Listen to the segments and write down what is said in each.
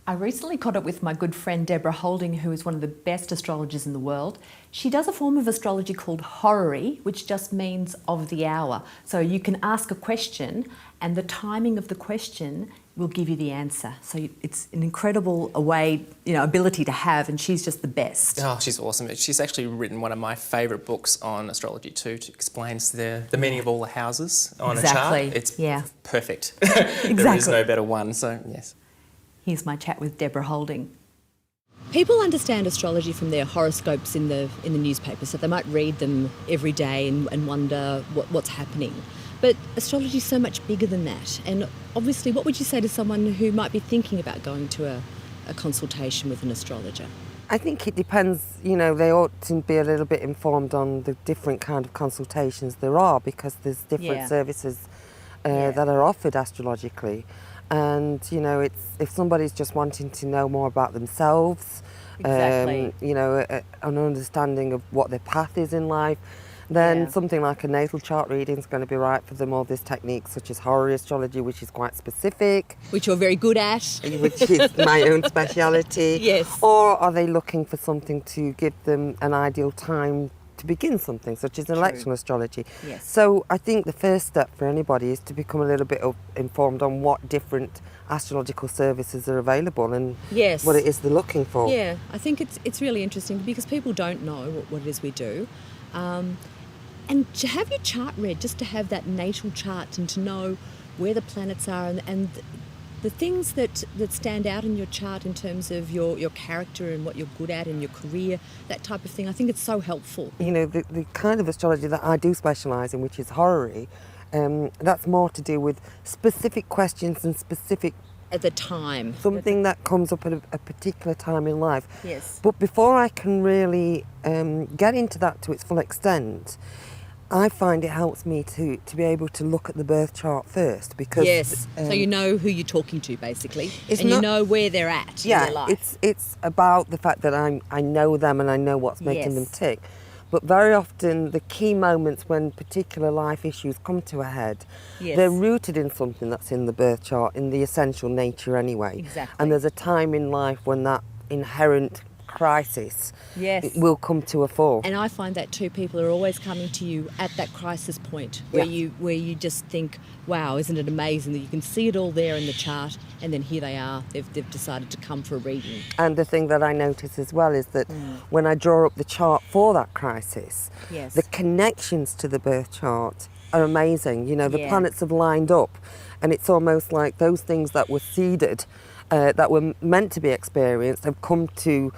I recently caught up with my good friend Deborah Houlding, who is one of the best astrologers in the world. She does a form of astrology called Horary, which just means of the hour. So you can ask a question and the timing of the question will give you the answer. So it's an incredible ability to have, and she's just the best. Oh, she's awesome. She's actually written one of my favourite books on astrology too. It explains the meaning of all the houses on a chart. It's perfect. Exactly. There is no better one, so yes. Here's my chat with Deborah Houlding. People understand astrology from their horoscopes in the newspaper, so they might read them every day and wonder what's happening. But astrology is so much bigger than that. And obviously, what would you say to someone who might be thinking about going to a consultation with an astrologer? I think it depends, they ought to be a little bit informed on the different kind of consultations there are, because there's different services that are offered astrologically. And, if somebody's just wanting to know more about themselves, an understanding of what their path is in life, then something like a natal chart reading is going to be right for them. All these techniques such as Horary Astrology, which is quite specific. Which you're very good at. Which is my own speciality. Yes. Or are they looking for something to give them an ideal time to begin something, such as election astrology? Yes. So I think the first step for anybody is to become a little bit informed on what different astrological services are available and what it is they're looking for. Yeah, I think it's really interesting because people don't know what it is we do. And to have your chart read, just to have that natal chart and to know where the planets are and the things that stand out in your chart in terms of your character and what you're good at in your career, that type of thing, I think it's so helpful. The kind of astrology that I do specialise in, which is horary, that's more to do with specific questions and specific... At the time. Something that comes up at a particular time in life. Yes. But before I can really get into that to its full extent, I find it helps me to be able to look at the birth chart first, because... Yes, so you know who you're talking to, basically, and you know where they're at in their life. It's about the fact that I know them and I know what's making them tick. But very often the key moments when particular life issues come to a head, they're rooted in something that's in the birth chart, in the essential nature anyway. Exactly. And there's a time in life when that inherent crisis will come to a fore. And I find that too, people are always coming to you at that crisis point where you just think, wow, isn't it amazing that you can see it all there in the chart, and then here they are, they've decided to come for a reading. And the thing that I notice as well is that when I draw up the chart for that crisis, the connections to the birth chart are amazing. The planets have lined up, and it's almost like those things that were seeded, that were meant to be experienced, have come to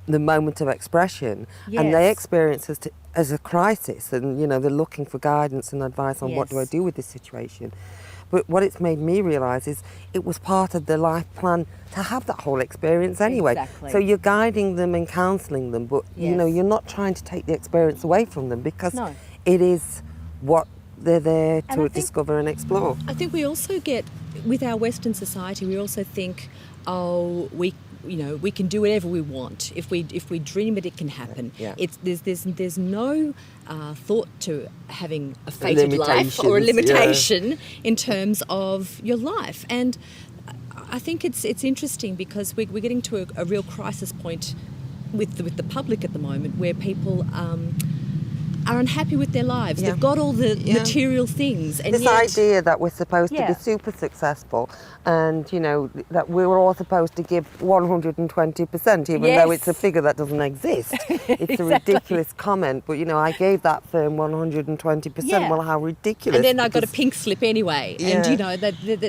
the moment of expression, and they experience as a crisis, and they're looking for guidance and advice on what do I do with this situation. But what it's made me realise is it was part of their life plan to have that whole experience anyway. Exactly. So you're guiding them and counselling them, but you're not trying to take the experience away from them, because it is what they're there to discover and explore. I think we also get, with our Western society, we also think, we can do whatever we want. If we dream it, it can happen. Yeah. There's no thought to having a fated life or a limitation in terms of your life. And I think it's interesting because we're getting to a real crisis point with the public at the moment, where people are unhappy with their lives. They've got all the material things, and this idea that we're supposed to be super successful, and that we're all supposed to give 120%, even though it's a figure that doesn't exist. It's a ridiculous comment, but I gave that firm 120%. Well, how ridiculous! And then I got a pink slip anyway, and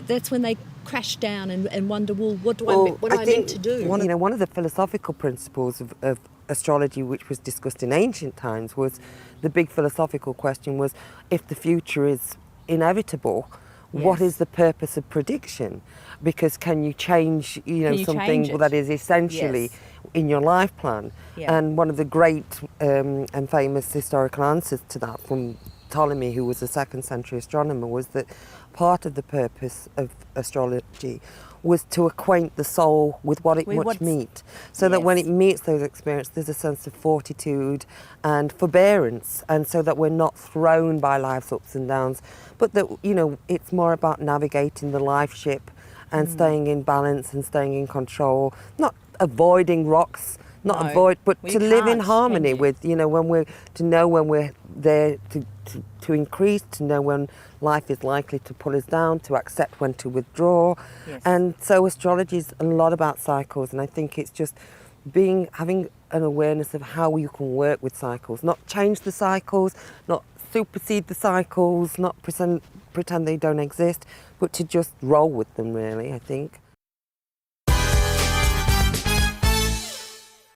that's when they crash down and wonder, well, what do I meant to do? One of the philosophical principles of astrology, which was discussed in ancient times, was the big philosophical question was, if the future is inevitable, what is the purpose of prediction? Because can you change something that is essentially in your life plan? And one of the great and famous historical answers to that from Ptolemy, who was a 2nd century astronomer, was that part of the purpose of astrology was to acquaint the soul with what it must meet, so that when it meets those experiences, there's a sense of fortitude and forbearance, and so that we're not thrown by life's ups and downs, but that it's more about navigating the life ship and staying in balance and staying in control, not avoiding rocks, but to live in harmony with, you know, to know when we're there to increase, to know when life is likely to pull us down, to accept when to withdraw. Yes. And so astrology is a lot about cycles, and I think it's just having an awareness of how you can work with cycles, not change the cycles, not supersede the cycles, not pretend they don't exist, but to just roll with them, really, I think.